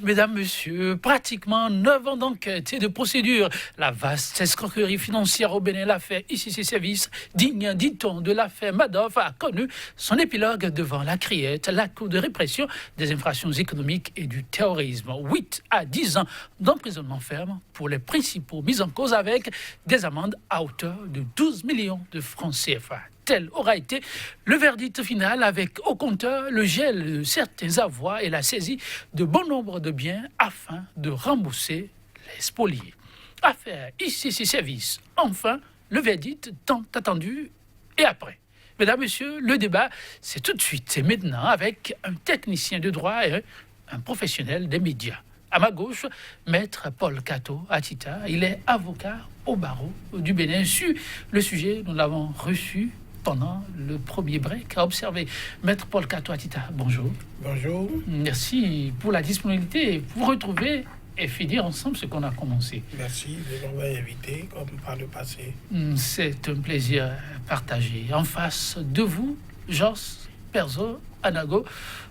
mesdames, messieurs, pratiquement 9 ans d'enquête et de procédure. La vaste escroquerie financière au Bénin, l'affaire ICC Services, digne, dit-on, de l'affaire Madoff, a connu son épilogue devant la Criette, la Cour de répression des infractions économiques et du terrorisme. 8 à 10 ans d'emprisonnement ferme pour les principaux mis en cause avec des amendes à hauteur de 12 millions de francs CFA. Tel aura été le verdict final avec au compteur le gel de certains avoirs et la saisie de bon nombre de biens afin de rembourser les spoliés. Affaire ICC Services. Enfin, le verdict tant attendu et après. Mesdames, Messieurs, le débat, c'est tout de suite, c'est maintenant avec un technicien de droit et un professionnel des médias. À ma gauche, maître Paul Kato Atita, il est avocat au barreau du Bénin. Sur le sujet, nous l'avons reçu pendant le premier break à observer. Maître Paul Kato Atita, bonjour. Bonjour. Merci pour la disponibilité pour retrouver et finir ensemble ce qu'on a commencé. Merci de m'avoir invité comme par le passé. C'est un plaisir partagé. En face de vous, Jos Perzo Anago,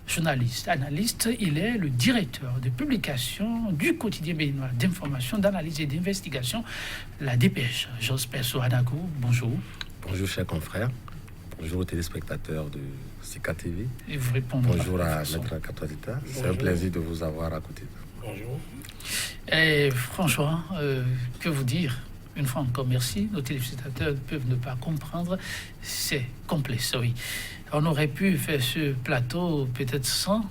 journaliste. Analyste, il est le directeur de publication du quotidien béninois d'information, d'analyse et d'investigation, la Dépêche. Jos Perzo Anago, bonjour. Bonjour, chers confrères. Bonjour aux téléspectateurs de Sika TV. Et vous répondez. Bonjour à Maître Kato Atita. C'est un plaisir de vous avoir à côté. Bonjour. Et franchement, que vous dire? Une fois encore, merci. Nos téléspectateurs peuvent ne pas comprendre. C'est complexe, oui. On aurait pu faire ce plateau peut-être sans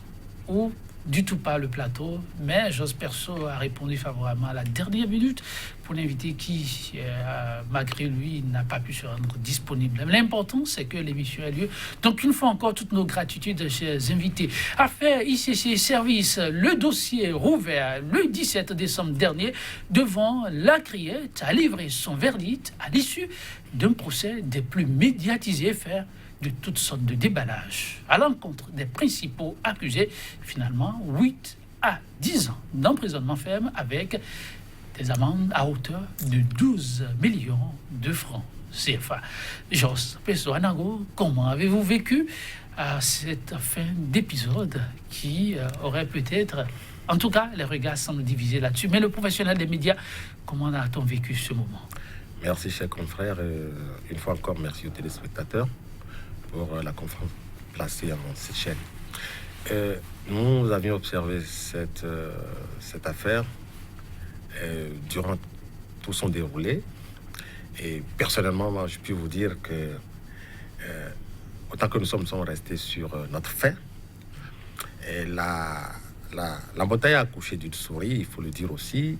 ou du tout pas le plateau, mais Jos Perso a répondu favorablement à la dernière minute pour l'invité qui, malgré lui, n'a pas pu se rendre disponible. L'important, c'est que l'émission a lieu. Donc, une fois encore, toutes nos gratitudes, chers invités. Affaire ICC Services, le dossier rouvert le 17 décembre dernier devant la Criette a livré son verdict à l'issue d'un procès des plus médiatisés faire de toutes sortes de déballages à l'encontre des principaux accusés. Finalement, 8 à 10 ans d'emprisonnement ferme avec des amendes à hauteur de 12 millions de francs CFA. Jos Perzo Anago, comment avez-vous vécu cette fin d'épisode qui aurait peut-être... En tout cas, les regards semblent divisés là-dessus. Mais le professionnel des médias, comment a-t-on vécu ce moment? Merci, chers confrères. Une fois encore, merci aux téléspectateurs pour la conférence placée avant cette chaîne. Nous avions observé cette affaire durant tout son déroulé. Et personnellement, moi, je puis vous dire que autant que nous sommes restés sur notre fait, et la bataille a accouché d'une souris, il faut le dire aussi,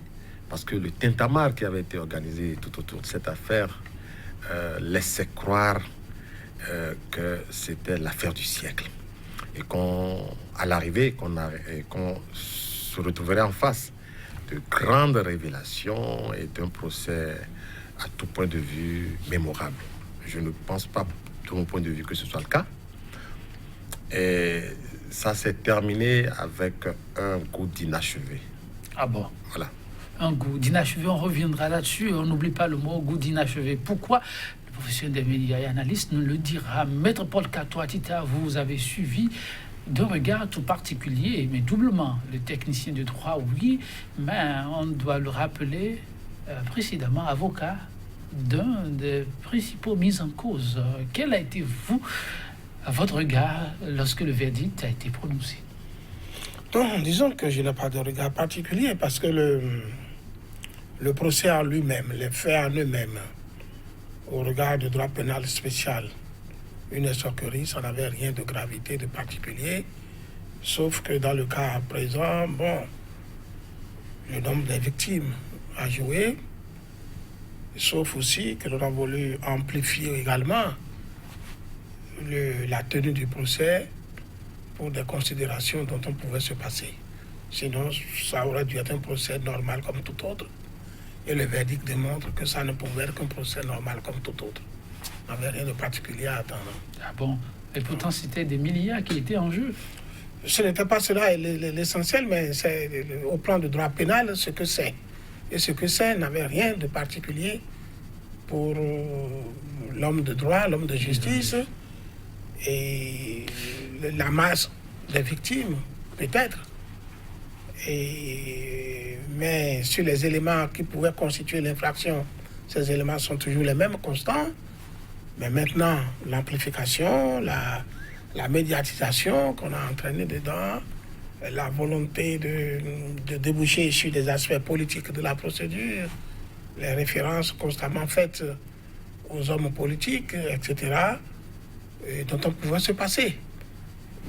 parce que le tintamarre qui avait été organisé tout autour de cette affaire laissait croire que c'était l'affaire du siècle et qu'à l'arrivée qu'on se retrouverait en face de grandes révélations et d'un procès à tout point de vue mémorable. Je ne pense pas de mon point de vue que ce soit le cas, et ça s'est terminé avec un goût d'inachevé. Ah bon? Voilà. Un goût d'inachevé, on reviendra là-dessus, on n'oublie pas le mot goût d'inachevé. Pourquoi? Le professionnel des médias et analystes nous le dira. Maître Paul Kato Atita, vous avez suivi d'un regard tout particulier, mais doublement. Le technicien de droit, oui, mais on doit le rappeler, précédemment avocat d'un des principaux mis en cause. Quel a été, vous, votre regard lorsque le verdict a été prononcé? Donc, disons que je n'ai pas de regard particulier parce que le procès en lui-même, les faits en eux-mêmes, au regard du droit pénal spécial, une escroquerie, ça n'avait rien de gravité, de particulier, sauf que dans le cas présent, bon, le nombre des victimes a joué, sauf aussi que nous avons voulu amplifier également la tenue du procès pour des considérations dont on pouvait se passer. Sinon, ça aurait dû être un procès normal comme tout autre. Et le verdict démontre que ça ne pouvait être qu'un procès normal comme tout autre. Il n'y avait rien de particulier à attendre. Ah bon? Et pourtant, c'était des milliards qui étaient en jeu. Ce n'était pas cela l'essentiel, mais c'est au plan du droit pénal ce que c'est. Et ce que c'est n'avait rien de particulier pour l'homme de droit, l'homme de justice et la masse des victimes, peut-être. Mais sur les éléments qui pouvaient constituer l'infraction, ces éléments sont toujours les mêmes, constants. Mais maintenant, l'amplification, la médiatisation qu'on a entraînée dedans, la volonté de déboucher sur des aspects politiques de la procédure, les références constamment faites aux hommes politiques, etc., dont on pouvait se passer.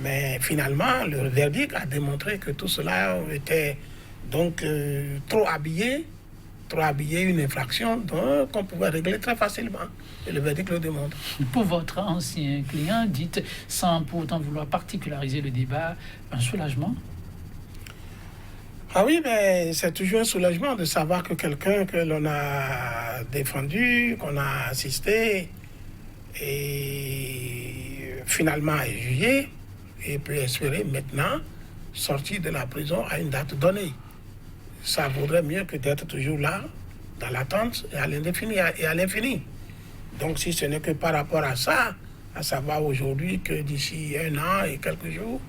Mais finalement, le verdict a démontré que tout cela était donc trop habillé une infraction qu'on pouvait régler très facilement. Et le verdict le démontre. Pour votre ancien client, dites, sans pour autant vouloir particulariser le débat, un soulagement? Ah oui, mais c'est toujours un soulagement de savoir que quelqu'un que l'on a défendu, qu'on a assisté, et finalement est jugé, et peut espérer maintenant sortir de la prison à une date donnée. Ça vaudrait mieux que d'être toujours là, dans l'attente, et à l'indéfini et à l'infini. Donc si ce n'est que par rapport à ça, à savoir aujourd'hui que d'ici 1 an et quelques jours,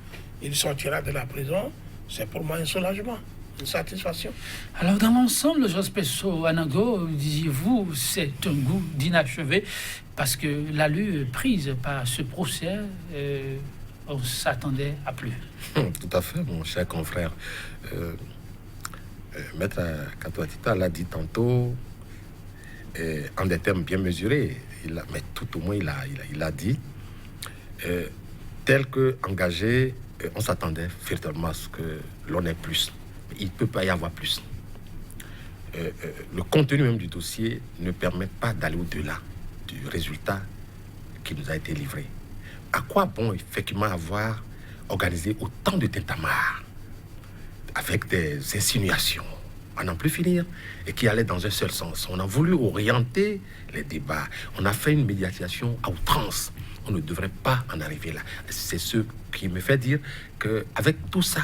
il sortira de la prison, c'est pour moi un soulagement, une satisfaction. Alors dans l'ensemble, Jos Pesso Anago, disiez-vous, c'est un goût d'inachevé, parce que l'allure prise par ce procès, on s'attendait à plus. Tout à fait, mon cher confrère. Maître Katoatita l'a dit tantôt, en des termes bien mesurés, mais tout au moins il a dit, tel que engagé, on s'attendait véritablement à ce que l'on ait plus. Il ne peut pas y avoir plus. Le contenu même du dossier ne permet pas d'aller au-delà du résultat qui nous a été livré. À quoi bon effectivement avoir organisé autant de tintamarre avec des insinuations à n'en plus finir et qui allaient dans un seul sens? On a voulu orienter les débats. On a fait une médiatisation à outrance. On ne devrait pas en arriver là. C'est ce qui me fait dire qu'avec tout ça,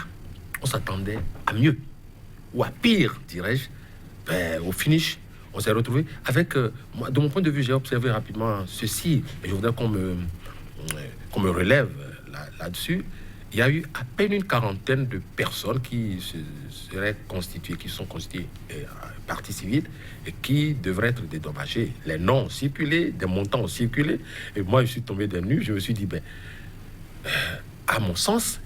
on s'attendait à mieux ou à pire, dirais-je. Au finish, on s'est retrouvé avec... moi, de mon point de vue, j'ai observé rapidement ceci, et je voudrais qu'on me relève là-dessus. Il y a eu à peine une quarantaine de personnes qui seraient constituées, qui sont constituées partie civile et qui devraient être dédommagées. Les noms ont circulé, des montants ont circulé. Et moi, je suis tombé des nues. Je me suis dit, à mon sens,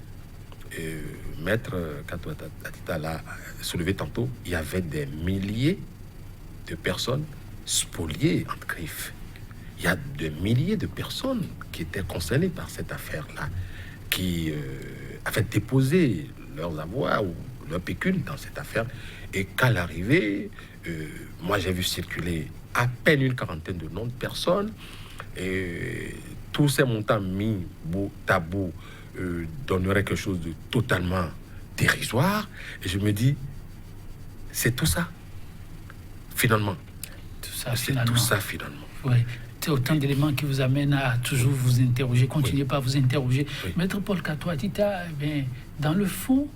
Maître Katoatita l'a soulevé tantôt, il y avait des milliers de personnes spoliées en griffes. Il y a des milliers de personnes qui étaient concernées par cette affaire-là, qui avaient déposé leurs avoirs ou leur pécule dans cette affaire, et qu'à l'arrivée, moi j'ai vu circuler à peine une quarantaine de noms de personnes, et tous ces montants mis bout à bout donneraient quelque chose de totalement dérisoire, et je me dis, c'est tout ça, finalement. Tout ça, finalement. Oui. C'est autant d'éléments qui vous amènent à toujours vous interroger, continuez pas à vous interroger. Oui. Maître Paul Katoatita, dans le fond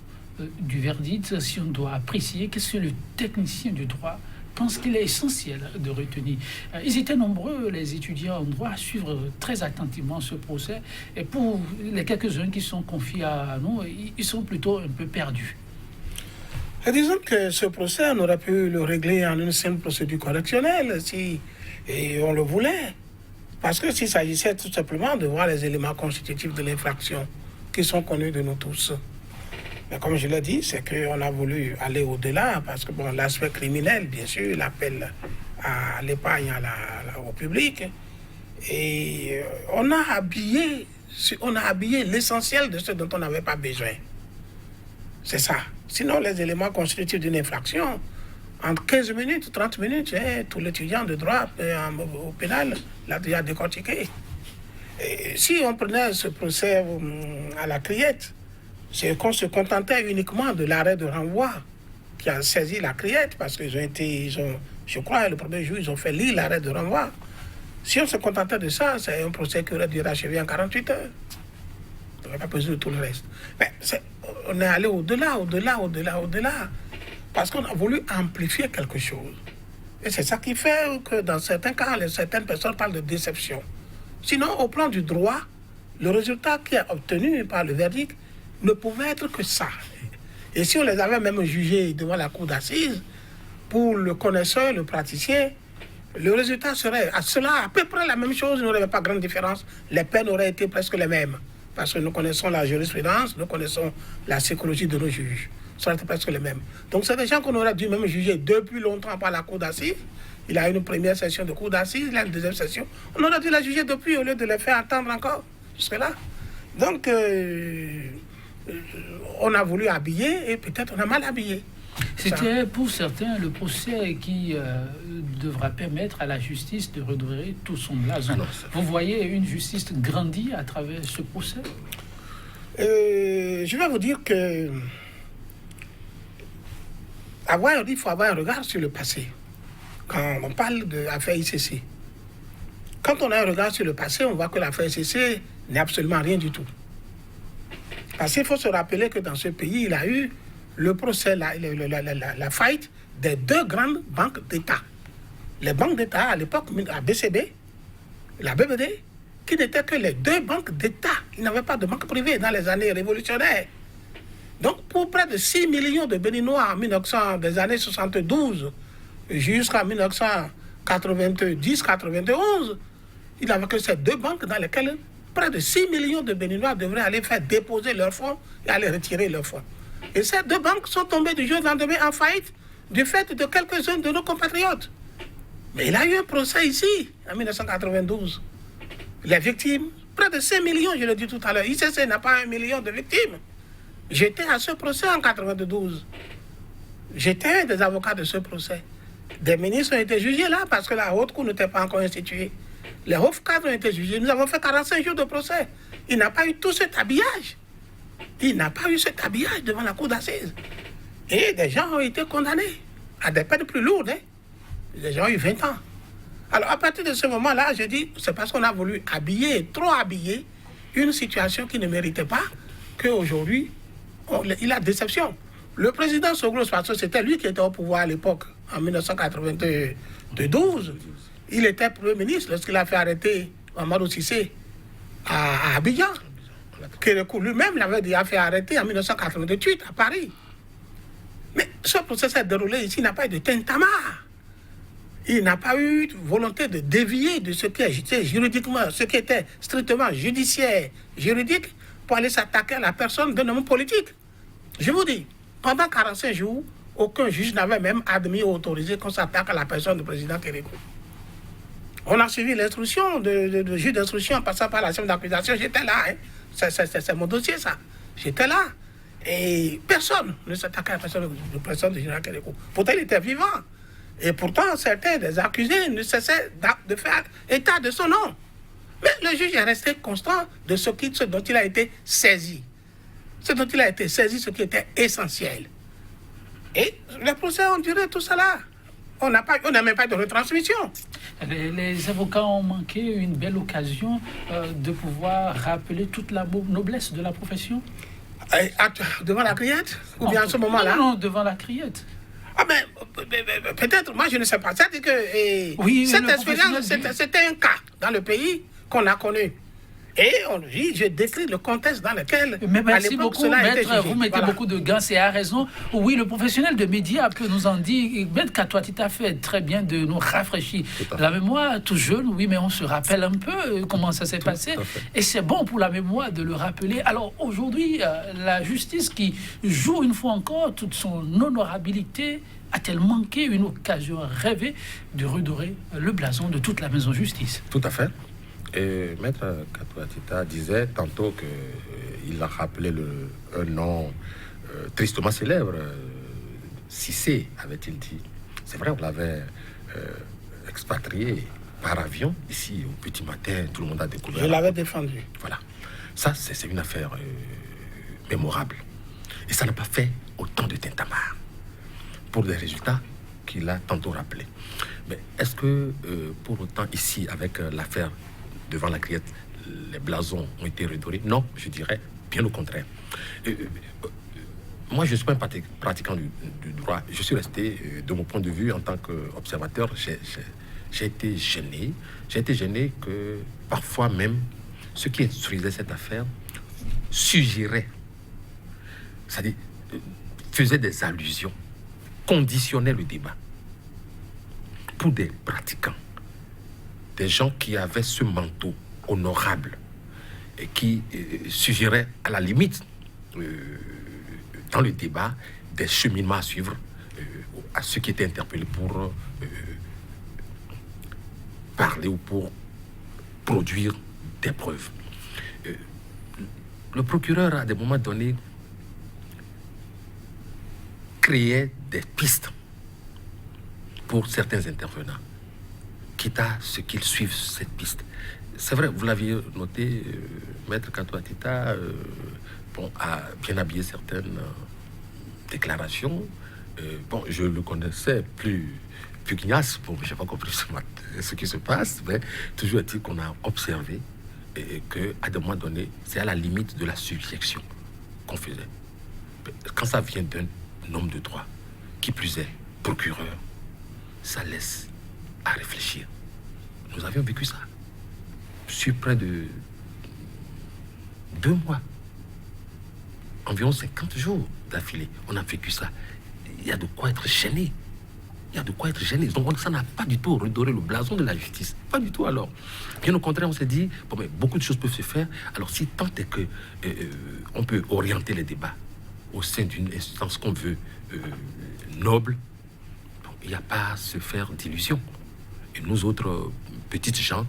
du verdict, si on doit apprécier, qu'est-ce que le technicien du droit pense qu'il est essentiel de retenir? Ils étaient nombreux, les étudiants en droit, à suivre très attentivement ce procès. Et pour les quelques-uns qui sont confiés à nous, ils sont plutôt un peu perdus. Et disons que ce procès, on aurait pu le régler en une simple procédure correctionnelle, si on le voulait. Parce que s'il s'agissait tout simplement de voir les éléments constitutifs de l'infraction qui sont connus de nous tous. Mais comme je l'ai dit, c'est qu'on a voulu aller au-delà, parce que l'aspect criminel, bien sûr, l'appel à l'épargne au public. Et on a habillé l'essentiel de ce dont on n'avait pas besoin. C'est ça. Sinon, les éléments constitutifs d'une infraction, en 15 minutes, 30 minutes, tout l'étudiant de droit au pénal l'a déjà décortiqué. Et si on prenait ce procès à la criette, c'est qu'on se contentait uniquement de l'arrêt de renvoi qui a saisi la criette, parce qu'ils je crois, le premier jour, ils ont fait lire l'arrêt de renvoi. Si on se contentait de ça, c'est un procès qui aurait dû achever en 48 heures. On n'aurait pas besoin de tout le reste. Mais on est allé au-delà. Parce qu'on a voulu amplifier quelque chose. Et c'est ça qui fait que dans certains cas, certaines personnes parlent de déception. Sinon, au plan du droit, le résultat qui est obtenu par le verdict ne pouvait être que ça. Et si on les avait même jugés devant la cour d'assises, pour le connaisseur, le praticien, le résultat serait à peu près la même chose, il n'y aurait pas grande différence. Les peines auraient été presque les mêmes. Parce que nous connaissons la jurisprudence, nous connaissons la psychologie de nos juges. Ça aurait été presque les mêmes. Donc c'est des gens qu'on aurait dû même juger depuis longtemps par la cour d'assises. Il a une première session de cour d'assises, il a une deuxième session. On aurait dû la juger depuis au lieu de les faire attendre encore jusque-là. Donc on a voulu habiller et peut-être on a mal habillé. C'était pour certains le procès qui devra permettre à la justice de redorer tout son blason. Vous voyez une justice grandie à travers ce procès? Je vais vous dire que il faut avoir un regard sur le passé. Quand on parle de l'affaire ICC, quand on a un regard sur le passé, on voit que l'affaire ICC n'est absolument rien du tout. Parce qu'il faut se rappeler que dans ce pays, il a eu le procès, la faillite des deux grandes banques d'État. Les banques d'État, à l'époque, la BCB, la BBD, qui n'étaient que les deux banques d'État. Il n'y avait pas de banque privée dans les années révolutionnaires. Donc, pour près de 6 millions de Béninois des années 72 jusqu'à 1990-91, il n'y avait que ces deux banques dans lesquelles près de 6 millions de Béninois devraient aller faire déposer leurs fonds et aller retirer leurs fonds. Et ces deux banques sont tombées du jour au lendemain en faillite du fait de quelques-uns de nos compatriotes. Mais il y a eu un procès ici, en 1992. Les victimes, près de 5 millions, je l'ai dit tout à l'heure. ICC n'a pas 1 million de victimes. J'étais à ce procès en 1992. J'étais un des avocats de ce procès. Des ministres ont été jugés là parce que la haute cour n'était pas encore instituée. Les hauts cadres ont été jugés. Nous avons fait 45 jours de procès. Il n'a pas eu tout cet habillage. Il n'a pas eu cet habillage devant la cour d'assises. Et des gens ont été condamnés à des peines plus lourdes. Des gens ont eu 20 ans. Alors à partir de ce moment-là, je dis, c'est parce qu'on a voulu habiller, trop habiller, une situation qui ne méritait pas, qu'aujourd'hui, il a déception. Le président Soglo Spasso, c'était lui qui était au pouvoir à l'époque, en 1992. Il était Premier ministre lorsqu'il a fait arrêter Mamadou Cissé à Abidjan. Kérékou lui-même l'avait déjà fait arrêter en 1988 à Paris. Mais ce procès s'est déroulé ici, il n'a pas eu de tintamarre. Il n'a pas eu volonté de dévier de ce qui était juridiquement, ce qui était strictement judiciaire, juridique, pour aller s'attaquer à la personne d'un homme politique. Je vous dis, pendant 45 jours, aucun juge n'avait même admis ou autorisé qu'on s'attaque à la personne du président Kérékou. On a suivi l'instruction de juge d'instruction en passant par la chambre d'accusation. J'étais là, c'est mon dossier, ça. J'étais là. Et personne ne s'attaquait à la personne du président du général Kérékou. Pourtant, il était vivant. Et pourtant, certains des accusés ne cessaient de faire état de son nom. Mais le juge est resté constant de ce dont il a été saisi. Ce dont il a été saisi, ce qui était essentiel. Et les procès ont duré tout cela. On n'a même pas de retransmission. Les avocats ont manqué une belle occasion de pouvoir rappeler toute la noblesse de la profession. Devant la criette? Ou bien à ce moment-là? Non, devant la criette. Ah ben, peut-être, moi je ne sais pas. C'est-à-dire que cette expérience, c'était un cas dans le pays qu'on a connu. Et je décris le contexte dans lequel, mais merci beaucoup, maître, vous mettez beaucoup de gants et à raison. Oui, le professionnel de médias peut nous en dire. Maître Katoa, tu as fait très bien de nous rafraîchir la mémoire, tout jeune, oui, mais on se rappelle un peu comment ça s'est passé. Et c'est bon pour la mémoire de le rappeler. Alors aujourd'hui, la justice qui joue une fois encore toute son honorabilité, a-t-elle manqué une occasion rêvée de redorer le blason de toute la maison justice? Tout à fait. Et Maître Katoa Tita disait tantôt qu'il a rappelé un nom tristement célèbre, Cissé, avait-il dit. C'est vrai, on l'avait expatrié par avion, ici, au petit matin, tout le monde a découvert. Je l'avais défendu. Voilà. Ça, c'est une affaire mémorable. Et ça n'a pas fait autant de tintamarre pour des résultats qu'il a tantôt rappelés. Mais est-ce que, pour autant, ici, avec l'affaire devant la criette, les blasons ont été redorés? Non, je dirais bien au contraire. Moi, je ne suis pas un pratiquant du droit. Je suis resté, de mon point de vue, en tant qu'observateur, j'ai été gêné. J'ai été gêné que, parfois même, ceux qui instruisaient cette affaire suggéraient. C'est-à-dire, faisait des allusions, conditionnait le débat pour des pratiquants, des gens qui avaient ce manteau honorable et qui suggéraient à la limite dans le débat des cheminements à suivre à ceux qui étaient interpellés pour parler ou pour produire des preuves. Le procureur, à des moments donnés, créait des pistes pour certains intervenants, quitte à ce qu'ils suivent cette piste. C'est vrai, vous l'aviez noté, Maître Kato Atita a bien habillé certaines déclarations. Je le connaissais plus pugnace, je n'ai pas compris ce qui se passe, mais toujours est-il qu'on a observé qu'à des moments donnés, c'est à la limite de la subjection qu'on faisait. Quand ça vient d'un homme de droit, qui plus est procureur, ça laisse à réfléchir. Nous avions vécu ça sur près de 2 mois, environ 50 jours d'affilée. On a vécu ça. Il y a de quoi être gêné. Il y a de quoi être gêné. Donc ça n'a pas du tout redoré le blason de la justice. Pas du tout alors. Bien au contraire, on s'est dit, bon, mais beaucoup de choses peuvent se faire. Alors si tant est que on peut orienter les débats au sein d'une instance qu'on veut noble, bon, il n'y a pas à se faire d'illusions. Et nous autres petites gens,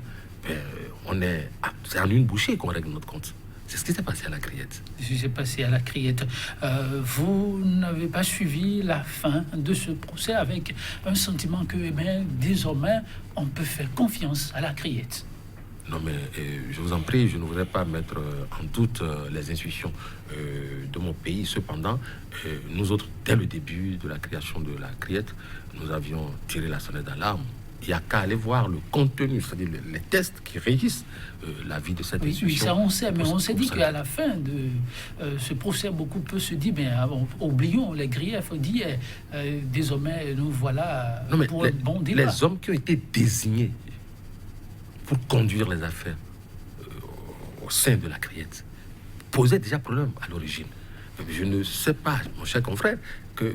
c'est en une bouchée qu'on règle notre compte. C'est ce qui s'est passé à la Criette. Ce qui s'est passé à la Criette. Vous n'avez pas suivi la fin de ce procès avec un sentiment que désormais, on peut faire confiance à la Criette. Non, mais je vous en prie, je ne voudrais pas mettre en doute les institutions de mon pays. Cependant, nous autres, dès le début de la création de la Criette, nous avions tiré la sonnette d'alarme. Il n'y a qu'à aller voir le contenu, c'est-à-dire les tests qui régissent la vie de cette institution. Oui, ça on sait, mais on s'est dit qu'à la fin de ce procès, beaucoup peut se dire, oublions les griefs, désormais, nous voilà pour un bon débat. Les hommes qui ont été désignés pour conduire les affaires au sein de la Criette posaient déjà problème à l'origine. Je ne sais pas, mon cher confrère, que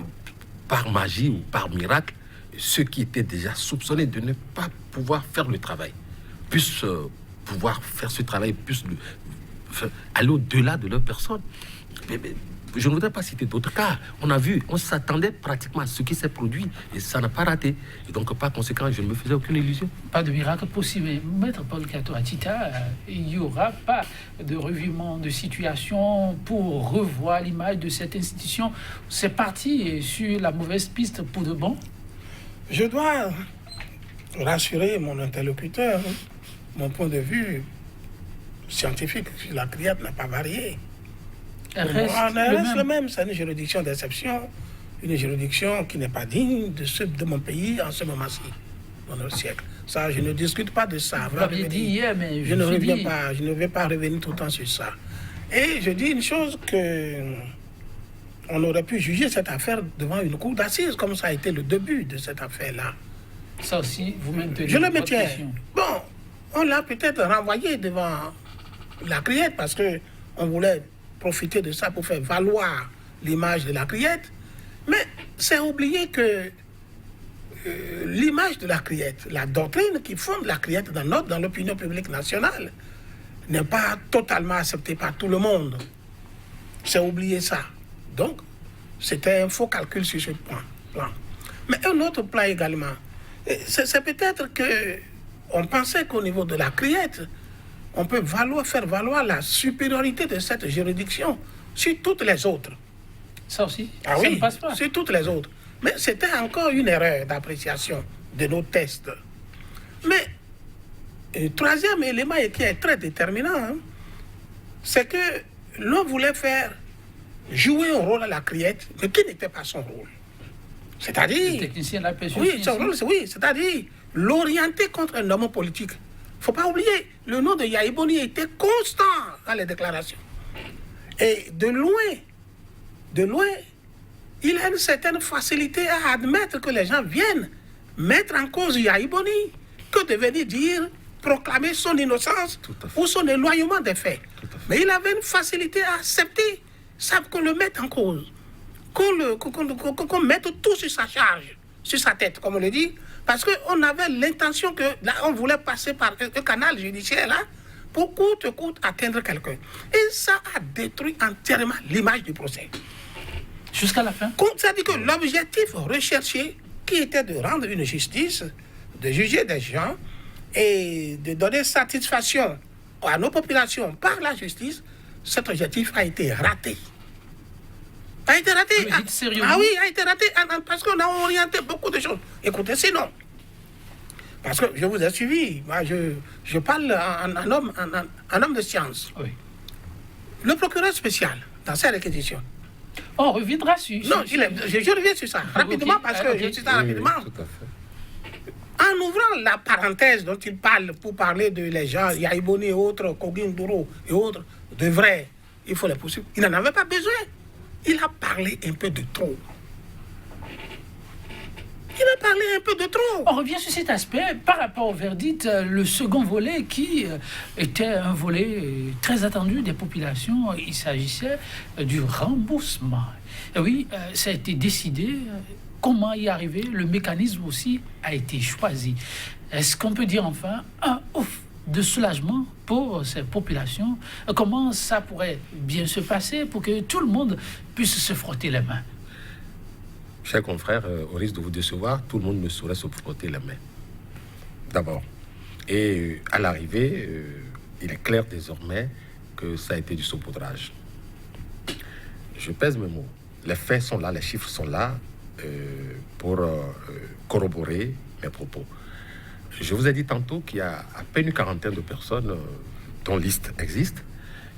par magie ou par miracle, ceux qui étaient déjà soupçonnés de ne pas pouvoir faire le travail puissent pouvoir faire ce travail, puissent aller au-delà de leur personne. Mais je ne voudrais pas citer d'autres cas. On a vu, on s'attendait pratiquement à ce qui s'est produit et ça n'a pas raté. Et donc, par conséquent, je ne me faisais aucune illusion. Pas de miracle possible. Maître Paul Kato Atita, il n'y aura pas de revirement de situation pour revoir l'image de cette institution. C'est parti sur la mauvaise piste pour de bon. Je dois rassurer mon interlocuteur. Mon point de vue scientifique sur la Criette n'a pas varié. Elle reste le même. C'est une juridiction d'exception, une juridiction qui n'est pas digne de mon pays en ce moment-ci, dans notre siècle. Ça, je ne discute pas de ça. Vous l'avez dit hier, mais je ne vais pas revenir tout le temps sur ça. Et je dis une chose que on aurait pu juger cette affaire devant une cour d'assises, comme ça a été le début de cette affaire-là. Ça aussi, vous maintenez. Je le maintiens. Bon, on l'a peut-être renvoyé devant la Criette parce qu'on voulait profiter de ça pour faire valoir l'image de la Criette. Mais c'est oublier que l'image de la Criette, la doctrine qui fonde la Criette dans l'opinion publique nationale, n'est pas totalement acceptée par tout le monde. C'est oublier ça. Donc, c'était un faux calcul sur ce plan. Mais un autre plan également, c'est peut-être qu'on pensait qu'au niveau de la Criette, on peut faire valoir la supériorité de cette juridiction sur toutes les autres. Ça aussi, ça ne passe pas. Sur toutes les autres. Mais c'était encore une erreur d'appréciation de nos tests. Mais le troisième élément qui est très déterminant, c'est que l'on voulait faire jouer un rôle à la Criette, mais qui n'était pas son rôle. C'est-à-dire... Le technicien de la pêche. Oui, c'est-à-dire l'orienter contre un homme politique. Il ne faut pas oublier, le nom de Yahi Boni était constant dans les déclarations. Et de loin, il a une certaine facilité à admettre que les gens viennent mettre en cause Yahi Boni, que de venir dire, proclamer son innocence ou son éloignement des faits. Mais il avait une facilité à accepter, ça qu'on le mette en cause. qu'on mette tout sur sa charge, sur sa tête, comme on le dit, parce qu'on avait l'intention que là, on voulait passer par un canal judiciaire là, pour coûte atteindre quelqu'un. Et ça a détruit entièrement l'image du procès. Jusqu'à la fin. C'est-à-dire que l'objectif recherché, qui était de rendre une justice, de juger des gens et de donner satisfaction à nos populations par la justice, cet objectif a été raté. A été raté. Oui, a été raté parce qu'on a orienté beaucoup de choses. Écoutez, sinon, parce que je vous ai suivi, moi je parle en homme de science. Oui. Le procureur spécial, dans sa réquisition. On reviendra sur... Non, je reviens sur ça rapidement parce que je suis ça rapidement. Oui, tout à fait. En ouvrant la parenthèse dont il parle pour parler de les gens, Yaïboni et autres, Kogin-Duro et autres, de vrai, il faut les poursuivre. Il n'en avait pas besoin. Il a parlé un peu de trop. Il a parlé un peu de trop. On revient sur cet aspect par rapport au verdict, le second volet qui était un volet très attendu des populations. Il s'agissait du remboursement. Et oui, ça a été décidé. Comment y arriver? Le mécanisme aussi a été choisi. Est-ce qu'on peut dire enfin un ouf de soulagement pour ces populations? Comment ça pourrait bien se passer pour que tout le monde puisse se frotter les mains? Chers confrères, au risque de vous décevoir, tout le monde ne saurait se frotter les mains. D'abord. Et à l'arrivée, il est clair désormais que ça a été du saupoudrage. Je pèse mes mots. Les faits sont là, les chiffres sont là pour corroborer mes propos. Je vous ai dit tantôt qu'il y a à peine une quarantaine de personnes dont liste existe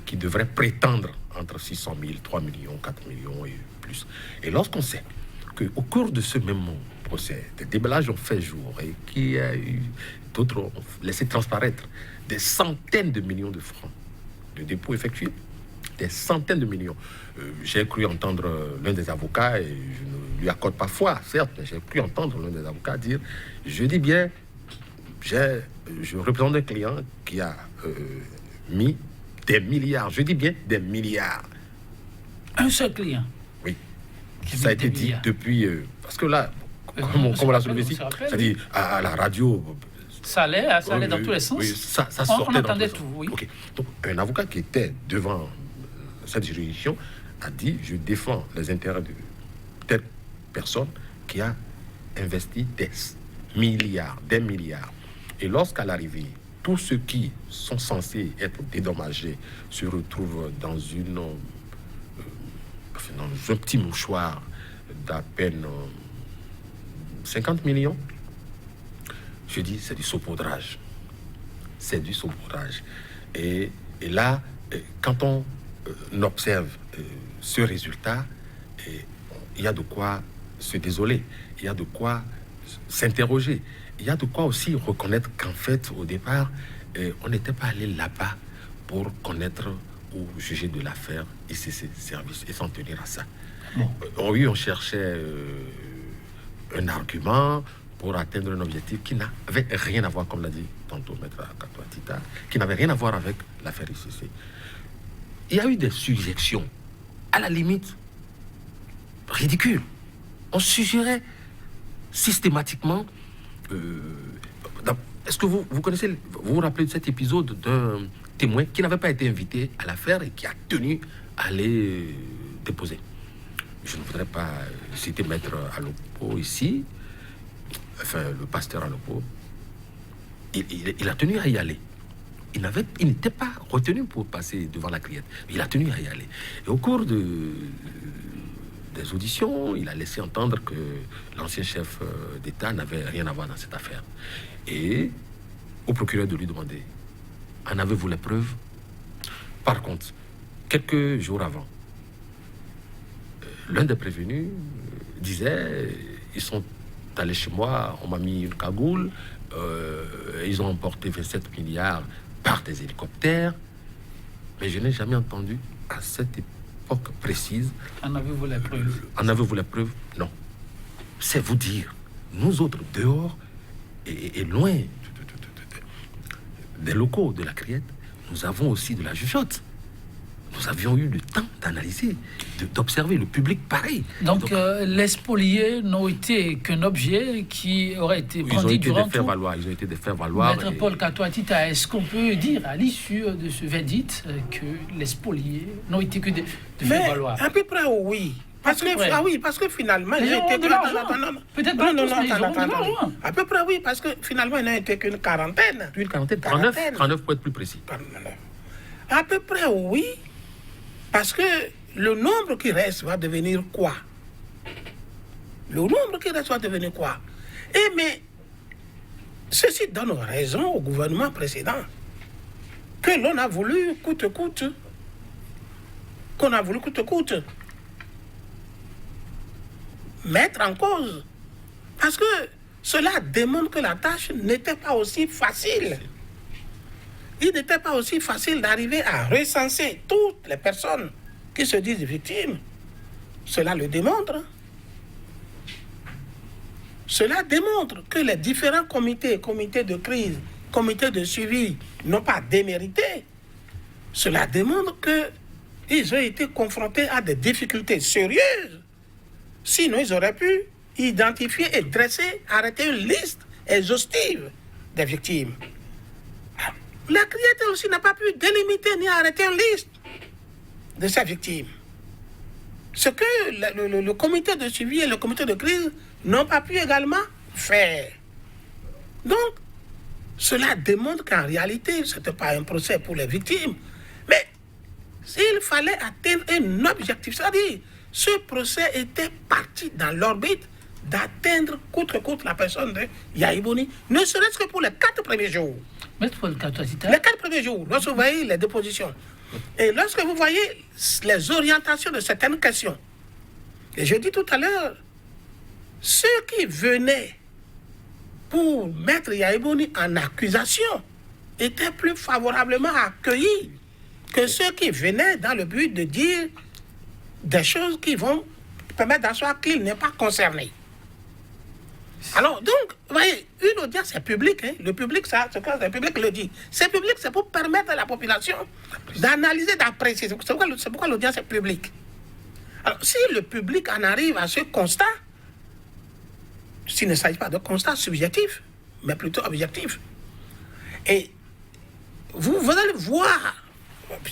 qui devraient prétendre entre 600 000, 3 millions, 4 millions et plus. Et lorsqu'on sait qu'au cours de ce même procès, des déballages ont fait jour et qu'il y a eu d'autres ont laissé transparaître des centaines de millions de francs de dépôts effectués, des centaines de millions. J'ai cru entendre l'un des avocats, et je ne lui accorde pas foi, certes, mais j'ai cru entendre l'un des avocats dire, je dis bien, je représente un client qui a mis des milliards, je dis bien des milliards. Un seul client? Oui. Ça a été dit depuis... parce que là, comme on l'a soulevé ici, c'est-à-dire à la radio... Ça allait dans tous les sens. Oui, ça on sortait entendait dans tous les tout, sens. oui. Okay. Donc, un avocat qui était devant cette juridiction a dit, je défends les intérêts de telle personne qui a investi des milliards. Et lorsqu'à l'arrivée, tous ceux qui sont censés être dédommagés se retrouvent dans un petit mouchoir d'à peine 50 millions, je dis, c'est du saupoudrage. C'est du saupoudrage. Et là, quand on observe ce résultat, il y a de quoi se désoler, il y a de quoi s'interroger, il y a de quoi aussi reconnaître qu'en fait, au départ, on n'était pas allé là-bas pour connaître ou juger de l'affaire et ses services et s'en tenir à ça. Bon. Oui, on cherchait un argument pour atteindre un objectif qui n'avait rien à voir, comme l'a dit tantôt Maître Akatoatita, qui n'avait rien à voir avec l'affaire ICC. Il y a eu des suggestions, à la limite, ridicules. On suggérait systématiquement... est-ce que vous connaissez, vous rappelez de cet épisode d'un témoin qui n'avait pas été invité à l'affaire et qui a tenu à les déposer? Je ne voudrais pas citer Maître Alopo ici, enfin le pasteur Alopo. Il a tenu à y aller. Il n'était pas retenu pour passer devant la criette. Il a tenu à y aller. Et au cours des auditions, il a laissé entendre que l'ancien chef d'État n'avait rien à voir dans cette affaire. Et au procureur de lui demander, en avez-vous les preuves? Par contre, quelques jours avant, l'un des prévenus disait, ils sont allés chez moi, on m'a mis une cagoule, ils ont emporté 27 milliards par des hélicoptères, mais je n'ai jamais entendu à cette époque précise. En avez-vous les preuves? En avez-vous les preuves? Non. C'est vous dire, nous autres, dehors et loin des locaux de la criette, nous avons aussi de la jugeote. nous avions eu le temps d'analyser, d'observer le public pareil. Donc les spoliés n'ont été qu'un objet qui aurait été brandi durant tout. Ils ont été des faire-valoir. Maître Paul Kato-Atita, est-ce qu'on peut dire à l'issue de ce verdict que les spoliés n'ont été que de faire-valoir? À peu près oui. Parce que finalement, ils ont de l'argent. Peut-être pas tous, mais ils ont de l'argent. À peu près oui, parce que finalement, il n'a été qu'une quarantaine. Une quarantaine, 39 pour être plus précis. 39. À peu près oui, parce que le nombre qui reste va devenir quoi? Le nombre qui reste va devenir quoi? Mais ceci donne raison au gouvernement précédent que l'on a voulu coûte que coûte, mettre en cause. Parce que cela démontre que la tâche n'était pas aussi facile. Il n'était pas aussi facile d'arriver à recenser toutes les personnes qui se disent victimes. Cela le démontre. Cela démontre que les différents comités de crise, comités de suivi, n'ont pas démérité. Cela démontre qu'ils ont été confrontés à des difficultés sérieuses. Sinon, ils auraient pu identifier et arrêter une liste exhaustive des victimes. La CRIET aussi n'a pas pu délimiter ni arrêter une liste de ces victimes. Ce que le comité de suivi et le comité de crise n'ont pas pu également faire. Donc, cela démontre qu'en réalité, ce n'était pas un procès pour les victimes, mais s'il fallait atteindre un objectif, c'est-à-dire ce procès était parti dans l'orbite d'atteindre coûte que coûte la personne de Yahya Boni, ne serait-ce que pour les 4 premiers jours. Maître Paul Kato-Atita. Les 4 premiers jours, lorsque vous voyez les dépositions, et lorsque vous voyez les orientations de certaines questions, et je dis tout à l'heure, ceux qui venaient pour mettre Yahya Boni en accusation étaient plus favorablement accueillis que ceux qui venaient dans le but de dire des choses qui vont permettre d'asseoir qu'il n'est pas concerné. Alors, donc, vous voyez, une audience est publique. Le public, le public le dit. C'est public, c'est pour permettre à la population d'analyser, d'apprécier. C'est pourquoi l'audience est publique. Alors, si le public en arrive à ce constat, s'il ne s'agit pas de constat subjectif, mais plutôt objectif, et vous allez voir,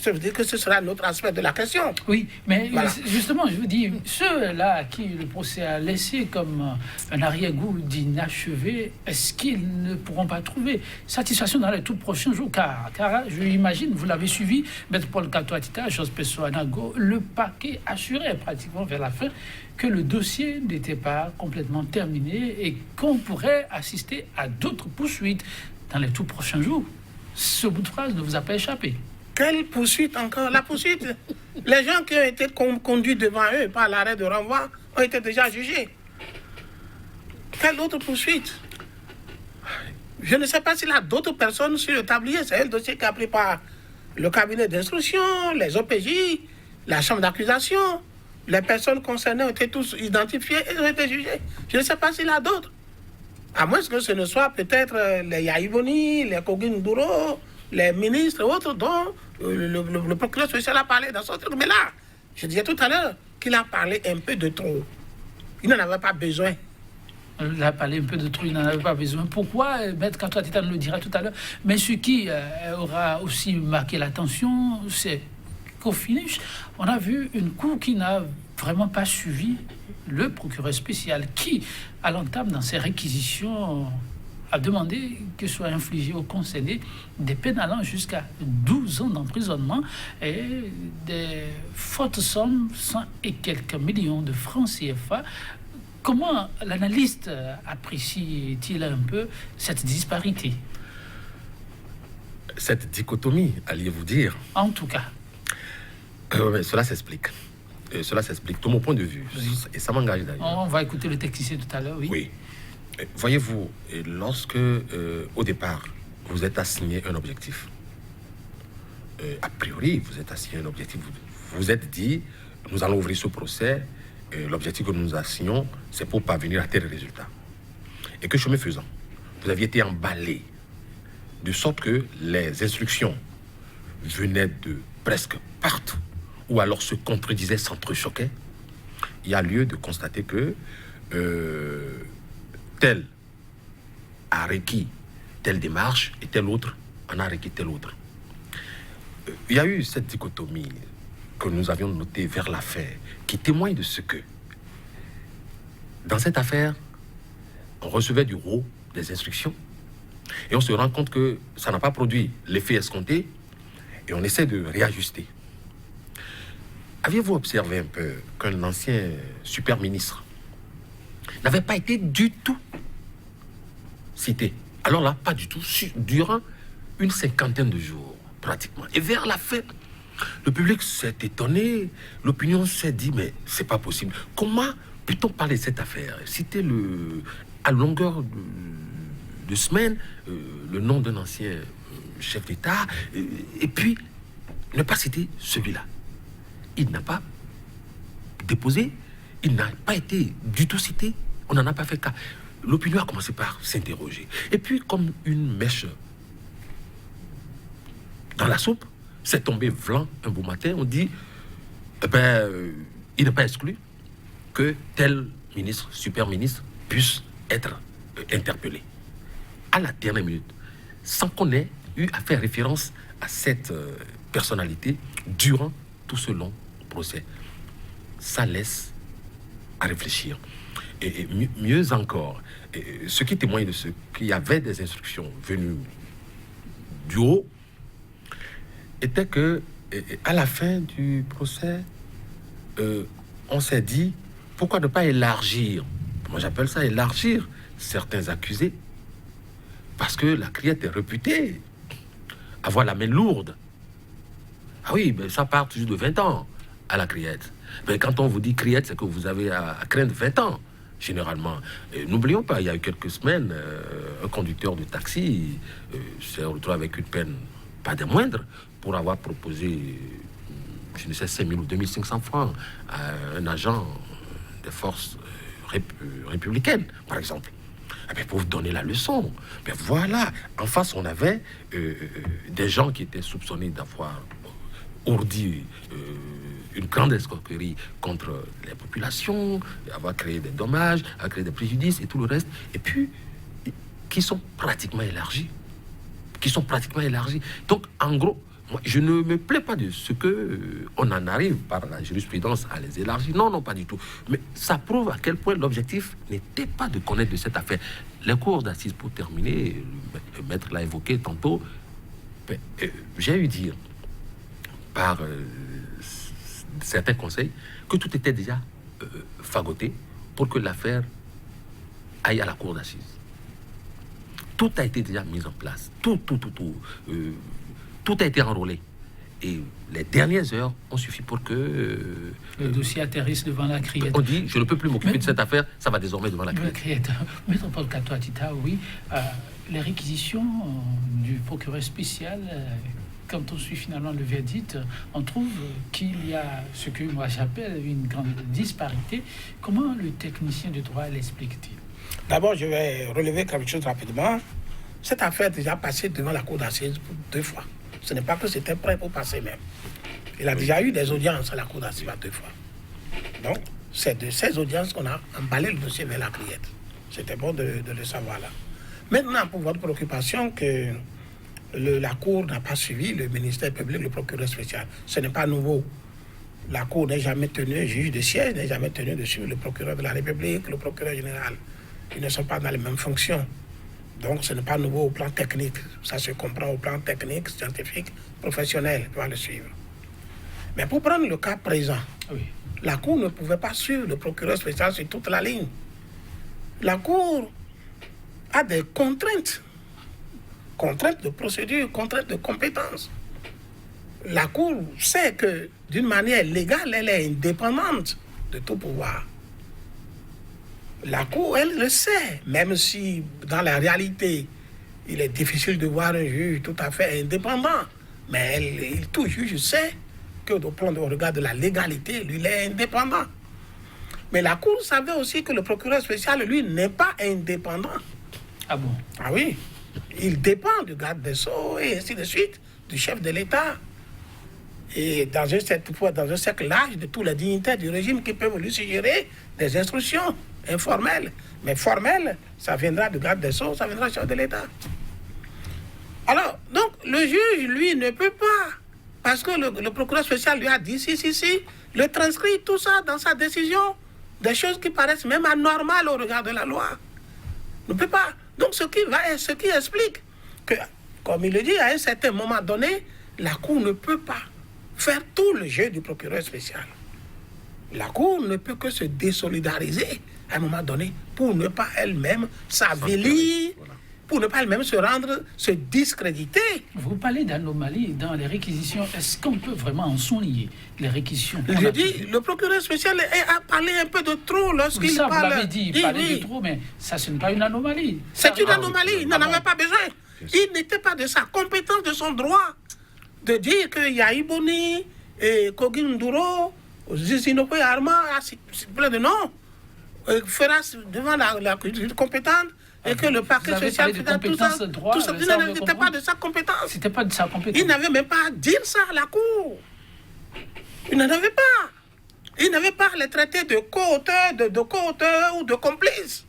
je veux dire que ce sera un autre aspect de la question. Oui, mais voilà. Justement, je vous dis, ceux-là à qui le procès a laissé comme un arrière-goût d'inachevé, est-ce qu'ils ne pourront pas trouver satisfaction dans les tout prochains jours? Car je imagine, vous l'avez suivi, Maître Paul Kato-Atita, Jos Pesso Anago, le parquet assurait pratiquement vers la fin que le dossier n'était pas complètement terminé et qu'on pourrait assister à d'autres poursuites dans les tout prochains jours. Ce bout de phrase ne vous a pas échappé? Quelle poursuite encore? La poursuite, les gens qui ont été conduits devant eux par l'arrêt de renvoi ont été déjà jugés. Quelle autre poursuite? Je ne sais pas s'il y a d'autres personnes sur le tablier. C'est un dossier qui a pris par le cabinet d'instruction, les OPJ, la chambre d'accusation. Les personnes concernées ont été tous identifiées et ont été jugées. Je ne sais pas s'il y a d'autres. À moins que ce ne soit peut-être les Yahya Boni, les Kogin Douro, les ministres et autres dont le procureur spécial a parlé dans son truc. Mais là, je disais tout à l'heure qu'il a parlé un peu de trop. Il n'en avait pas besoin. Il a parlé un peu de trop, il n'en avait pas besoin. Pourquoi? Maître Kato-Atita nous le dira tout à l'heure. Mais ce qui aura aussi marqué l'attention, c'est qu'au finish, on a vu une cour qui n'a vraiment pas suivi le procureur spécial qui, à l'entame dans ses réquisitions, a demandé que soient infligées aux concernés des peines allant jusqu'à 12 ans d'emprisonnement et des fortes sommes, 100 et quelques millions de francs CFA. Comment l'analyste apprécie-t-il un peu cette disparité? Cette dichotomie, alliez-vous dire? En tout cas. Cela s'explique. Cela s'explique de mon point de vue. Oui. Et ça m'engage d'ailleurs. On va écouter le technicien tout à l'heure, oui. Oui. Voyez-vous, lorsque, au départ, vous êtes assigné un objectif, a priori, vous êtes assigné un objectif, vous vous êtes dit, nous allons ouvrir ce procès, l'objectif que nous nous assignons, c'est pour parvenir à tel résultat. Et que chemin faisant, vous aviez été emballé, de sorte que les instructions venaient de presque partout ou alors se contredisaient, s'entrechoquaient, il y a lieu de constater que tel a requis telle démarche et tel autre en a requis tel autre. Il y a eu cette dichotomie que nous avions notée vers la fin, qui témoigne de ce que, dans cette affaire, on recevait du haut des instructions et on se rend compte que ça n'a pas produit l'effet escompté et on essaie de réajuster. Aviez-vous observé un peu qu'un ancien super ministre n'avait pas été du tout cité? Alors là, pas du tout, durant une 50aine de jours, pratiquement. Et vers la fin, le public s'est étonné, l'opinion s'est dit, mais c'est pas possible. Comment peut-on parler de cette affaire? Citer à longueur de semaines le nom d'un ancien chef d'État, et puis ne pas citer celui-là. Il n'a pas déposé, il n'a pas été du tout cité, on n'en a pas fait cas. L'opinion a commencé par s'interroger. Et puis, comme une mèche dans la soupe, c'est tombé blanc un beau matin, on dit, il n'est pas exclu que tel ministre, super ministre, puisse être interpellé. À la dernière minute, sans qu'on ait eu à faire référence à cette personnalité durant tout ce long procès. Ça laisse à réfléchir. Et mieux encore, ce qui témoigne de ce qu'il y avait des instructions venues du haut, était que à la fin du procès, on s'est dit, pourquoi ne pas élargir, moi j'appelle ça élargir certains accusés, parce que la criette est réputée avoir la main lourde. Ah oui, ben ça part toujours de 20 ans à la criette. Mais quand on vous dit criette, c'est que vous avez à craindre 20 ans, généralement. N'oublions pas, il y a eu quelques semaines, un conducteur de taxi s'est retrouvé avec une peine pas des moindres pour avoir proposé, je ne sais, 5 000 ou 2 500 francs à un agent des forces républicaines, par exemple. Eh bien, pour vous donner la leçon. Mais voilà, en face, on avait des gens qui étaient soupçonnés d'avoir ourdi une grande escroquerie contre les populations, avoir créé des dommages, avoir créé des préjudices et tout le reste, et puis qui sont pratiquement élargis. Donc, en gros, moi, je ne me plais pas de ce que on en arrive par la jurisprudence à les élargir. Non, pas du tout. Mais ça prouve à quel point l'objectif n'était pas de connaître de cette affaire. Les cours d'assises, pour terminer, le maître l'a évoqué tantôt, j'ai eu dire par certains conseils que tout était déjà fagoté pour que l'affaire aille à la cour d'assises. Tout a été déjà mis en place. Tout a été enrôlé. Et les dernières heures ont suffi pour que... le dossier atterrisse devant la criette. On dit, je ne peux plus m'occuper de cette affaire, ça va désormais devant la criette. Maître Paul Katoa-Tita, oui, les réquisitions du procureur spécial, quand on suit finalement le verdict, on trouve qu'il y a ce que moi j'appelle une grande disparité. Comment le technicien du droit l'explique-t-il? D'abord, je vais relever quelque chose rapidement. Cette affaire est déjà passée devant la cour d'assises 2 fois. Ce n'est pas que c'était prêt pour passer même. Il a déjà eu des audiences à la cour d'assises 2 fois. Donc, c'est de ces audiences qu'on a emballé le dossier vers la criette. C'était bon de le savoir là. Maintenant, pour votre préoccupation que la cour n'a pas suivi le ministère public, le procureur spécial, ce n'est pas nouveau. La cour n'est jamais tenue, juge de siège n'est jamais tenu de suivre le procureur de la République, le procureur général. Ils ne sont pas dans les mêmes fonctions. Donc, ce n'est pas nouveau au plan technique. Ça se comprend au plan technique, scientifique, professionnel, pour le suivre. Mais pour prendre le cas présent, oui, la Cour ne pouvait pas suivre le procureur spécial sur toute la ligne. La Cour a des contraintes de procédure, contraintes de compétences. La Cour sait que, d'une manière légale, elle est indépendante de tout pouvoir. La Cour, elle le sait, même si dans la réalité, il est difficile de voir un juge tout à fait indépendant. Mais tout juge sait que, au plan de regard de la légalité, lui, il est indépendant. Mais la Cour savait aussi que le procureur spécial, lui, n'est pas indépendant. Ah bon? Ah oui. Il dépend du garde des Sceaux et ainsi de suite, du chef de l'État. et dans un cercle large de tous les dignitaires du régime qui peuvent lui suggérer des instructions informelles. Mais formelles, ça viendra du garde des Sceaux, ça viendra du chef de l'État. Alors, donc, le juge, lui, ne peut pas, parce que le procureur spécial lui a dit, si, le transcrit, tout ça dans sa décision, des choses qui paraissent même anormales au regard de la loi. Ne peut pas. Donc, ce qui explique que, comme il le dit, à un certain moment donné, la Cour ne peut pas faire tout le jeu du procureur spécial. La Cour ne peut que se désolidariser à un moment donné pour ne pas elle-même s'avilir, pour ne pas elle-même se discréditer. Vous parlez d'anomalie dans les réquisitions. Est-ce qu'on peut vraiment en souligner les réquisitions? Je dis, le procureur spécial a parlé un peu de trop lorsqu'il parle. Vous l'avez dit, il parlait de trop, mais ça, ce n'est pas une anomalie. C'est une anomalie, il n'en avait pas besoin. Il n'était pas de sa compétence, de son droit, de dire que Yaïboni, Kogi Nduro, Zizinope Arma, c'est plein de noms, fera devant la compétente, et que le parquet social fait tout ça. Tout ça n'était pas de sa compétence. C'était pas de sa compétence. Il n'avait même pas à dire ça à la Cour. Il n'en avait pas. Il n'avait pas à les traiter de co-auteurs, de co-auteurs ou de complices.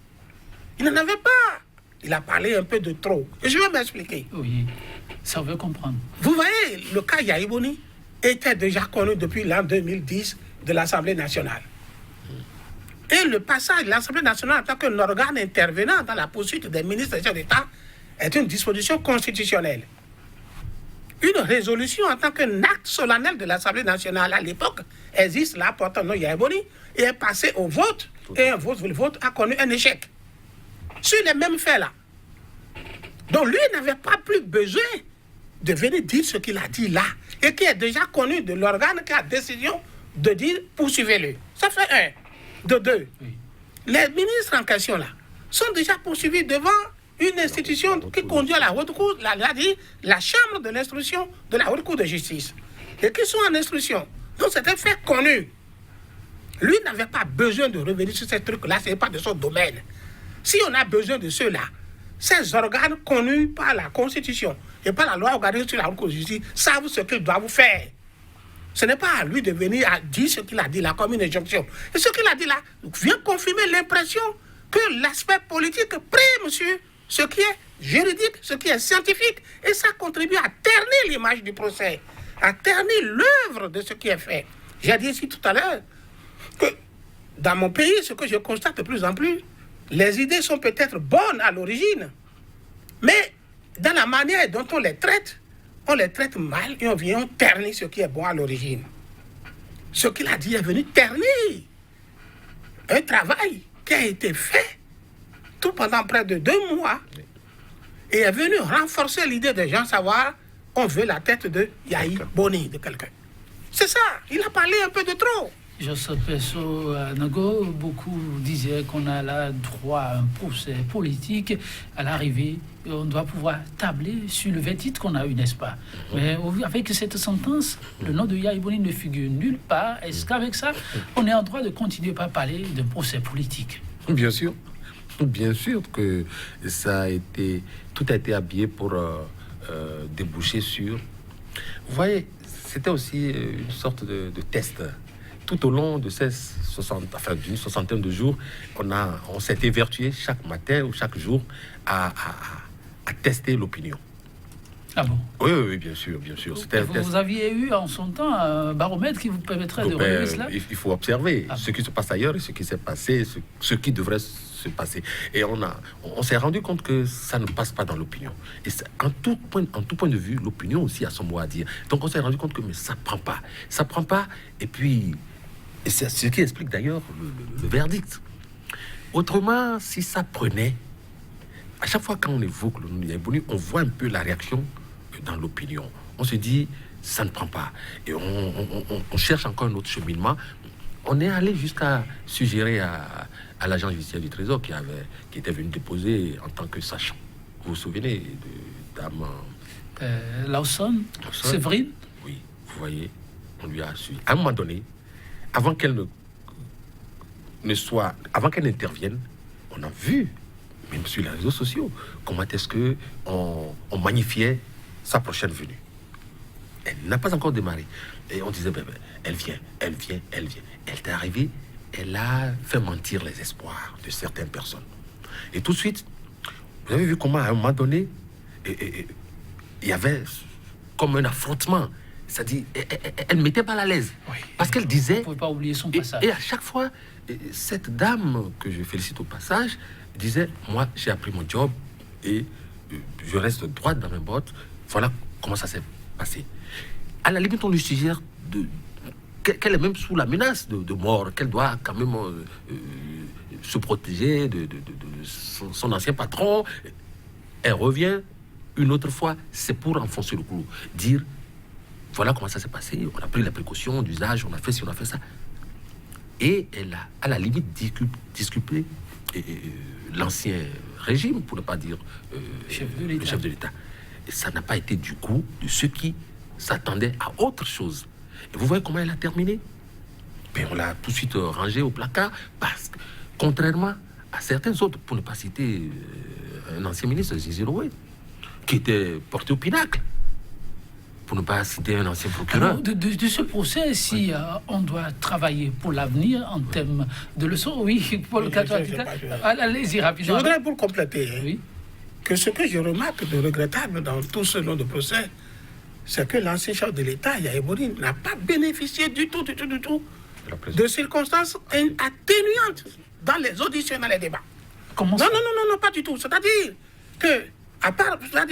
Il n'en avait pas. Il a parlé un peu de trop. Et je vais m'expliquer. Oui, ça veut comprendre. Vous voyez, le cas Yaïboni était déjà connu depuis l'an 2010 de l'Assemblée nationale. Et le passage de l'Assemblée nationale en tant qu'un organe intervenant dans la poursuite des ministres et chefs d'État est une disposition constitutionnelle. Une résolution en tant qu'un acte solennel de l'Assemblée nationale à l'époque existe là, portant nom Yaïboni, et est passé au vote, et le vote a connu un échec. Sur les mêmes faits-là. Donc lui n'avait pas plus besoin de venir dire ce qu'il a dit là, et qui est déjà connu de l'organe qui a décision de dire poursuivez-le. Ça fait un. De deux. Oui. Les ministres en question là sont déjà poursuivis devant une institution qui conduit à la haute cour, la chambre de l'instruction de la haute cour de justice, et qui sont en instruction. Donc c'est un fait connu. Lui n'avait pas besoin de revenir sur ces trucs-là, ce n'est pas de son domaine. Si on a besoin de ceux-là, ces organes connus par la Constitution et par la loi organisée sur la haute cour de justice savent ce qu'ils doivent faire. Ce n'est pas à lui de venir à dire ce qu'il a dit là comme une injonction. Et ce qu'il a dit là vient confirmer l'impression que l'aspect politique prime sur ce qui est juridique, ce qui est scientifique. Et ça contribue à ternir l'image du procès, à ternir l'œuvre de ce qui est fait. J'ai dit ici tout à l'heure que dans mon pays, ce que je constate de plus en plus, les idées sont peut-être bonnes à l'origine, mais dans la manière dont on les traite mal et on vient ternir ce qui est bon à l'origine. Ce qu'il a dit est venu ternir un travail qui a été fait tout pendant près de 2 mois et est venu renforcer l'idée des gens savoir on veut la tête de Yaïboni, de quelqu'un. C'est ça, il a parlé un peu de trop. Joseph Pesso Nago, beaucoup disaient qu'on a là droit à un procès politique à l'arrivée. On doit pouvoir tabler sur le verdict qu'on a eu, n'est-ce pas? Mais avec cette sentence, le nom de Yaïboni ne figure nulle part. Est-ce qu'avec ça, on est en droit de continuer par parler d'un procès politique? Bien sûr que tout a été habillé pour déboucher sur... Vous voyez, c'était aussi une sorte de test. Tout au long de d'une soixantaine de jours, on s'est évertué chaque matin ou chaque jour à tester l'opinion. Ah bon? Oui, bien sûr. Vous aviez eu en son temps un baromètre qui vous permettrait de relever cela? Il faut observer ce qui se passe ailleurs et ce qui s'est passé, ce qui devrait se passer. Et on s'est rendu compte que ça ne passe pas dans l'opinion. Et en tout point de vue, l'opinion aussi a son mot à dire. Donc on s'est rendu compte que mais ça prend pas. Et puis, et c'est ce qui explique d'ailleurs le verdict. Autrement, si ça prenait, à chaque fois quand on évoque le nom de Yaïboni, on voit un peu la réaction dans l'opinion. On se dit, ça ne prend pas. Et on cherche encore un autre cheminement. On est allé jusqu'à suggérer à l'agent judiciaire du Trésor qui était venu déposer en tant que sachant. Vous vous souvenez de dame Lawson, Séverine? Oui, vous voyez, on lui a su. À un moment donné, avant qu'elle n'intervienne, on a vu, même sur les réseaux sociaux, comment est-ce qu'on magnifiait sa prochaine venue. Elle n'a pas encore démarré. Et on disait, elle vient. Elle est arrivée, elle a fait mentir les espoirs de certaines personnes. Et tout de suite, vous avez vu comment, à un moment donné, il y avait comme un affrontement. C'est-à-dire, elle ne mettait pas à l'aise. Oui. Parce qu'elle disait... Vous ne pouvez pas oublier son passage. Et à chaque fois, cette dame, que je félicite au passage, disait, moi, j'ai appris mon job et je reste droite dans mes bottes. Voilà comment ça s'est passé. À la limite, on lui suggère qu'elle est même sous la menace de mort, qu'elle doit quand même se protéger de son ancien patron. Elle revient une autre fois, c'est pour enfoncer le clou. Dire, voilà comment ça s'est passé, on a pris les précautions d'usage, on a fait ci, on a fait ça. Et elle a, à la limite, disculpé l'ancien régime, pour ne pas dire le chef de l'État. Et ça n'a pas été du goût de ceux qui s'attendaient à autre chose. Et vous voyez comment elle a terminé? Mais on l'a tout de suite rangée au placard, parce que, contrairement à certains autres, pour ne pas citer un ancien ministre, Zizi Roué, qui était porté au pinacle, pour ne pas citer un ancien procureur. Alors, de ce procès, si on doit travailler pour l'avenir en termes de leçons, oui, Paul Katouatita, allez-y rapidement. Je voudrais pour compléter oui. Que ce que je remarque de regrettable dans tout ce long de procès, c'est que l'ancien chef de l'État, Yaya Boni, n'a pas bénéficié du tout de circonstances atténuantes dans les auditions, dans les débats. Comment ça? Non, pas du tout. C'est-à-dire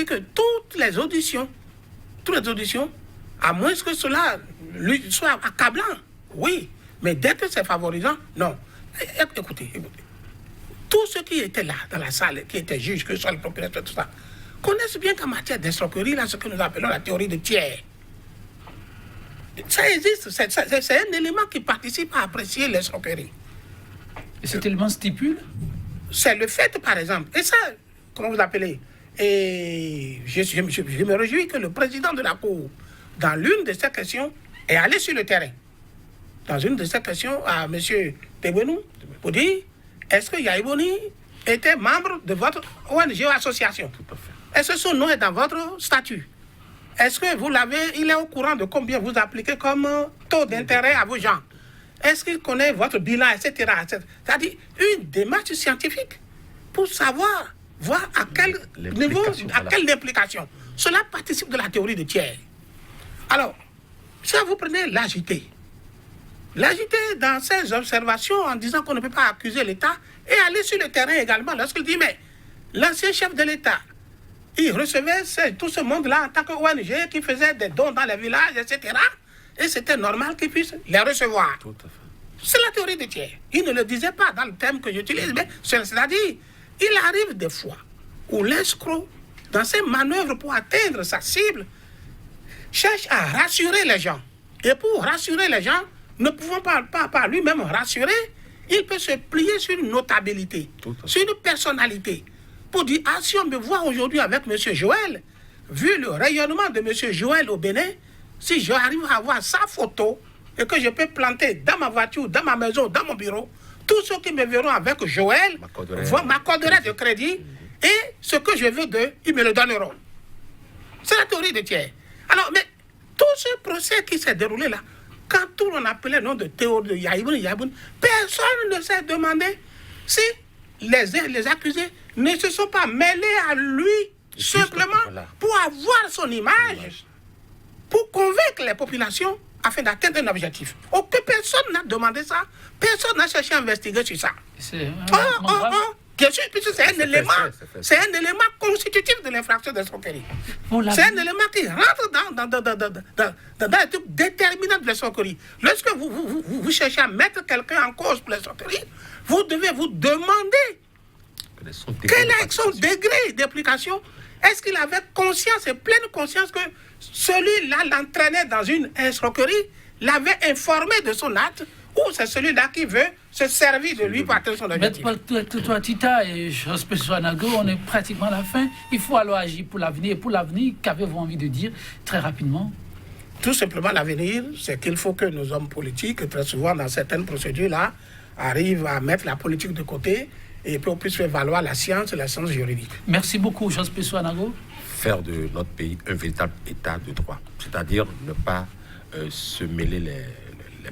que toutes les auditions, à moins que cela lui soit accablant, oui, mais dès que c'est favorisant, non. Écoutez. Tous ceux qui étaient là, dans la salle, qui étaient juges, que ce soit le procureur, tout ça, connaissent bien qu'en matière d'escroquerie, là, ce que nous appelons la théorie de tiers. Ça existe, c'est un élément qui participe à apprécier l'escroquerie. Et cet élément stipule? C'est le fait, par exemple, et ça, comment vous appelez? Et je me réjouis que le président de la Cour, dans l'une de ces questions, est allé sur le terrain. Dans une de ces questions à M. Tebounou, pour dire, est-ce que Yaya Boni était membre de votre ONG ou association? Tout à fait. Est-ce que son nom est dans votre statut? Est-ce que vous l'avez, il est au courant de combien vous appliquez comme taux d'intérêt à vos gens? Est-ce qu'il connaît votre bilan, etc. C'est-à-dire une démarche scientifique pour savoir, voir à quel niveau, à quelle implication. Cela participe de la théorie de tiers. Alors, si vous prenez l'agité dans ses observations en disant qu'on ne peut pas accuser l'État et aller sur le terrain également lorsqu'il dit mais l'ancien chef de l'État, il recevait tout ce monde-là en tant que ONG qui faisait des dons dans les villages, etc. Et c'était normal qu'il puisse les recevoir. Tout à fait. C'est la théorie de tiers. Il ne le disait pas dans le thème que j'utilise, mais c'est-à-dire, il arrive des fois où l'escroc, dans ses manœuvres pour atteindre sa cible, cherche à rassurer les gens. Et pour rassurer les gens, ne pouvant pas par lui-même rassurer, il peut se plier sur une notabilité, sur une personnalité. Pour dire, ah, si on me voit aujourd'hui avec M. Joël, vu le rayonnement de M. Joël au Bénin, si j'arrive à avoir sa photo et que je peux planter dans ma voiture, dans ma maison, dans mon bureau, tous ceux qui me verront avec Joël m'accorderaient de crédit et ce que je veux d'eux, ils me le donneront. C'est la théorie de tiers. Alors, mais tout ce procès qui s'est déroulé là, quand tout le monde appelait le nom de théorie de Yaya Boni, personne ne s'est demandé si les accusés ne se sont pas mêlés à lui simplement pour avoir son image, pour convaincre les populations afin d'atteindre un objectif. Aucune personne n'a demandé ça, personne n'a cherché à investiguer sur ça. Bien sûr, puisque c'est un élément constitutif de l'infraction d'escroquerie. C'est un élément qui rentre dans les trucs déterminants de l'escroquerie. Lorsque vous cherchez à mettre quelqu'un en cause pour l'escroquerie, vous devez vous demander quel est son degré d'implication. Est-ce qu'il avait conscience et pleine conscience que celui-là l'entraînait dans une escroquerie, l'avait informé de son acte, ou c'est celui-là qui veut se servir de lui pour atteindre son objectif? Toi, Tita et Jospin Soanago, on est pratiquement à la fin. Il faut alors agir pour l'avenir. Et pour l'avenir, qu'avez-vous envie de dire très rapidement? Tout simplement, l'avenir, c'est qu'il faut que nos hommes politiques, très souvent dans certaines procédures-là, arrivent à mettre la politique de côté et pour qu'on puisse faire valoir la science juridique. Merci beaucoup, Jospé Souanago. Faire de notre pays un véritable état de droit, c'est-à-dire ne pas se mêler les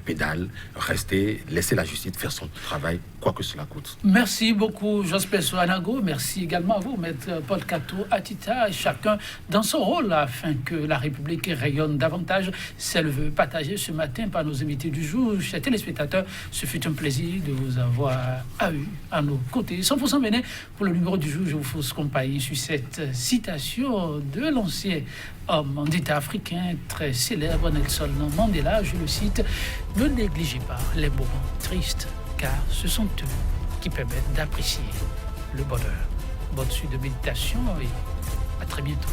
pédales, laisser la justice faire son travail, quoi que cela coûte. Merci beaucoup, Jospé Souanago. Merci également à vous, Maître Paul Kato Atita, chacun dans son rôle afin que la République rayonne davantage. C'est le vœu partagé ce matin par nos invités du jour. Chers téléspectateurs, ce fut un plaisir de vous avoir eu à nos côtés. 100% Bénin, pour le numéro du jour, je vous fausse compagnie sur cette citation de l'ancien homme d'État africain très célèbre, Nelson Mandela. Je le cite: ne négligez pas les moments tristes, car ce sont eux qui permettent d'apprécier le bonheur. Bonne suite de méditation et à très bientôt.